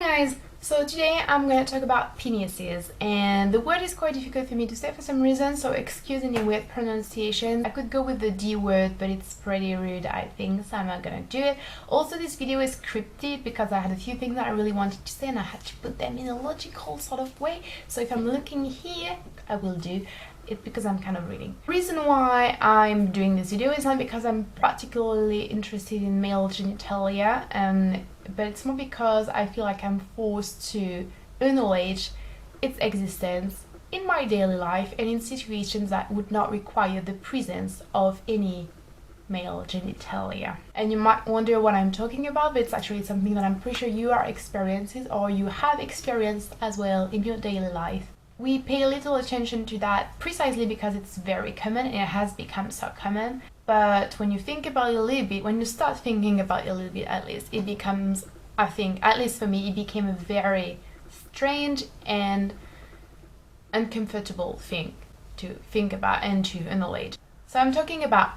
Guys, so today I'm going to talk about penises, and the word is quite difficult for me to say for some reason, so excuse any weird pronunciation. I could go with the D word, but it's pretty rude, I think, so I'm not gonna do it. Also, this video is scripted because I had a few things that I really wanted to say and I had to put them in a logical sort of way, so if I'm looking here, I will do it because I'm kind of reading. The reason why I'm doing this video is not because I'm particularly interested in male genitalia, but it's more because I feel like I'm forced to acknowledge its existence in my daily life and in situations that would not require the presence of any male genitalia. And you might wonder what I'm talking about, but it's actually something that I'm pretty sure you are experiencing or you have experienced as well in your daily life. We pay little attention to that precisely because it's very common and it has become so common. But when you think about it a little bit, when you start thinking about it a little bit at least, it becomes, I think, at least for me, it became a very strange and uncomfortable thing to think about and to acknowledge. So I'm talking about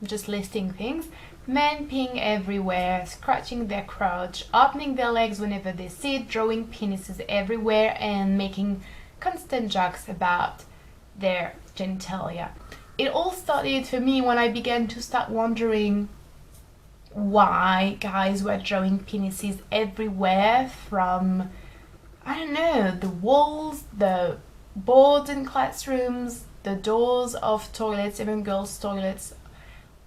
just listing things. Men peeing everywhere, scratching their crotch, opening their legs whenever they sit, drawing penises everywhere and making constant jokes about their genitalia. It all started for me when I began to start wondering why guys were drawing penises everywhere, from, I don't know, the walls, the boards in classrooms, the doors of toilets, even girls' toilets,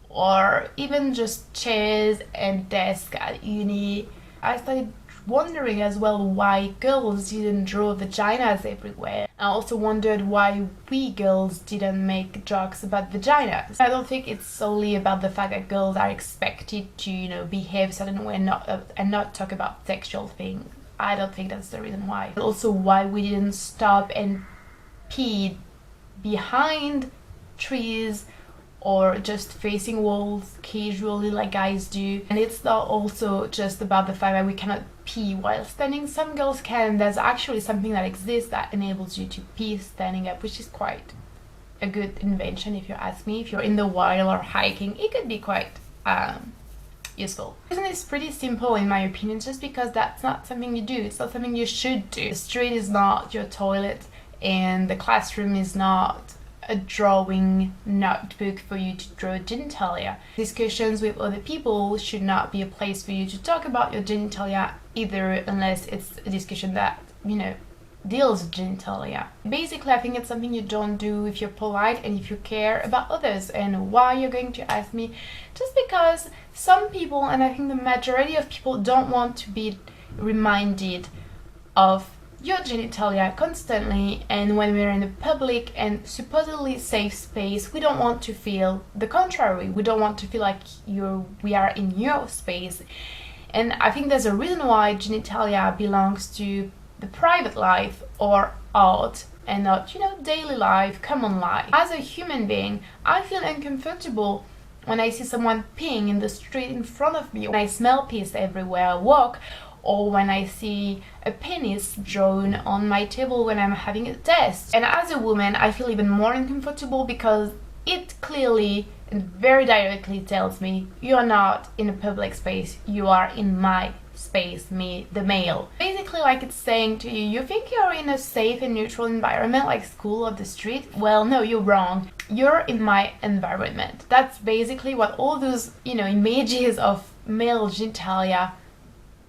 or even just chairs and desks at uni. I started wondering as well why girls didn't draw vaginas everywhere. I also wondered why we girls didn't make jokes about vaginas. I don't think it's solely about the fact that girls are expected to, behave a certain way and not talk about sexual things. I don't think that's the reason why. Also why we didn't stop and pee behind trees or just facing walls casually like guys do. And it's not also just about the fact that we cannot pee while standing. Some girls can. There's actually something that exists that enables you to pee standing up, which is quite a good invention if you ask me. If you're in the wild or hiking, it could be quite useful. The reason is pretty simple in my opinion, just because that's not something you do. It's not something you should do. The street is not your toilet and the classroom is not a drawing notebook for you to draw genitalia. Discussions with other people should not be a place for you to talk about your genitalia either, unless it's a discussion that, deals with genitalia. Basically, I think it's something you don't do if you're polite and if you care about others. And why, you're going to ask me? Just because some people, and I think the majority of people, don't want to be reminded of your genitalia constantly, and when we're in a public and supposedly safe space, we don't want to feel the contrary. We don't want to feel like we are in your space. And I think there's a reason why genitalia belongs to the private life or art and not, daily life, common life. As a human being, I feel uncomfortable when I see someone peeing in the street in front of me, when I smell piss everywhere I walk, or when I see a penis drawn on my table when I'm having a test. And as a woman, I feel even more uncomfortable because it clearly and very directly tells me you're not in a public space, you are in my space, me, the male. Basically, like it's saying to you, you think you're in a safe and neutral environment like school or the street? Well, no, you're wrong. You're in my environment. That's basically what all those, images of male genitalia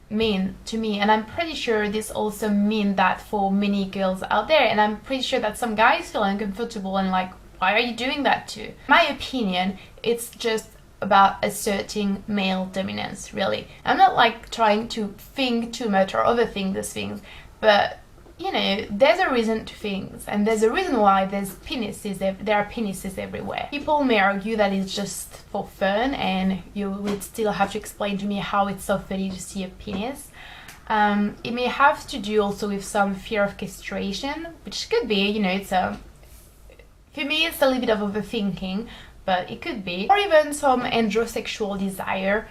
mean to me, and I'm pretty sure this also means that for many girls out there, and I'm pretty sure that some guys feel uncomfortable and like, why are you doing that too? In my opinion, it's just about asserting male dominance, really. I'm not like trying to think too much or overthink these things, but there's a reason to things, and there's a reason why there are penises everywhere. People may argue that it's just for fun, and you would still have to explain to me how it's so funny to see a penis. It may have to do also with some fear of castration, which could be, for me it's a little bit of overthinking, but it could be. Or even some androsexual desire.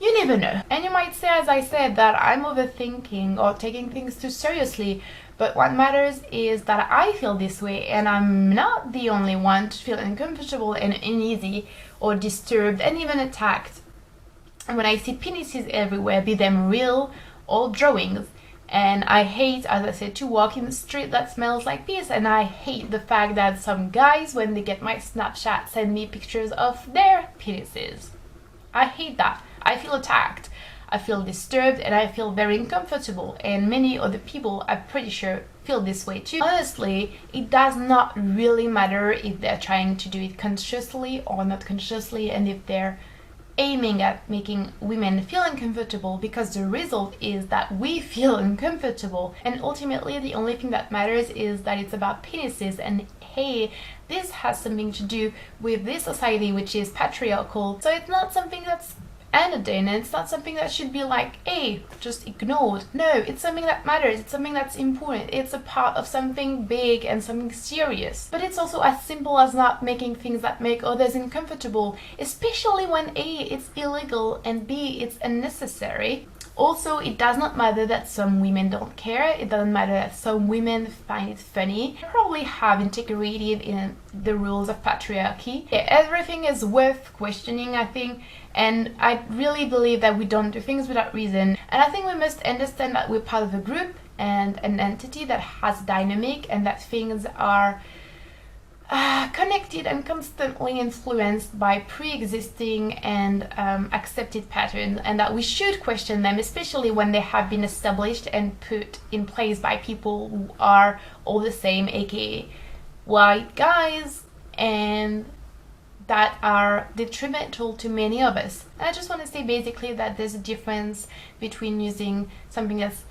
You never know. And you might say, as I said, that I'm overthinking or taking things too seriously, but what matters is that I feel this way, and I'm not the only one to feel uncomfortable and uneasy or disturbed and even attacked when I see penises everywhere, be them real old drawings. And I hate, as I said, to walk in the street that smells like piss. And I hate the fact that some guys, when they get my Snapchat, send me pictures of their penises. I hate that. I feel attacked. I feel disturbed and I feel very uncomfortable. And many other people, I'm pretty sure, feel this way too. Honestly, it does not really matter if they're trying to do it consciously or not consciously, and if they're aiming at making women feel uncomfortable, because the result is that we feel uncomfortable, and ultimately the only thing that matters is that it's about penises. And hey, this has something to do with this society which is patriarchal, so it's not something that's anodyne, and it's not something that should be like, hey, just ignored. No, it's something that matters, it's something that's important, it's a part of something big and something serious. But it's also as simple as not making things that make others uncomfortable, especially when A, it's illegal, and B, it's unnecessary. Also, it does not matter that some women don't care. It doesn't matter that some women find it funny. They probably have integrated in the rules of patriarchy. Yeah, everything is worth questioning, I think, and I really believe that we don't do things without reason. And I think we must understand that we're part of a group and an entity that has dynamic, and that things are connected and constantly influenced by pre-existing and accepted patterns, and that we should question them, especially when they have been established and put in place by people who are all the same, aka white guys, and that are detrimental to many of us. And I just want to say basically that there's a difference between using something that's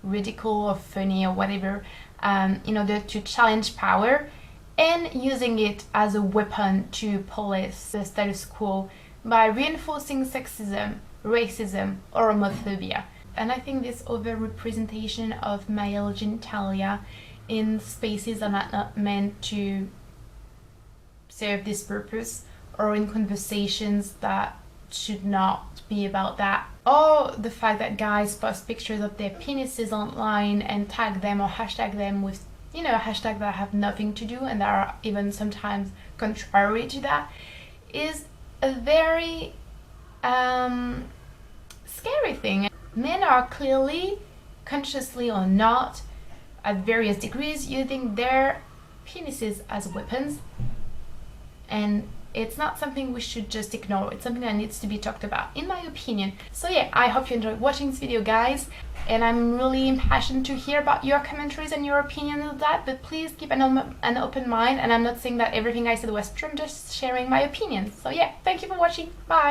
ridicule or funny or whatever in order to challenge power, and using it as a weapon to police the status quo by reinforcing sexism, racism, or homophobia. And I think this overrepresentation of male genitalia in spaces that are not meant to serve this purpose, or in conversations that should not be about that, or the fact that guys post pictures of their penises online and tag them or hashtag them with hashtags that have nothing to do and that are even sometimes contrary to that, is a very scary thing. Men are clearly, consciously or not, at various degrees, using their penises as weapons, and it's not something we should just ignore. It's something that needs to be talked about, in my opinion. So yeah, I hope you enjoyed watching this video, guys, and I'm really impassioned to hear about your commentaries and your opinions of that, but please keep an open mind, and I'm not saying that everything I said was true, I'm just sharing my opinions. So yeah, thank you for watching, bye!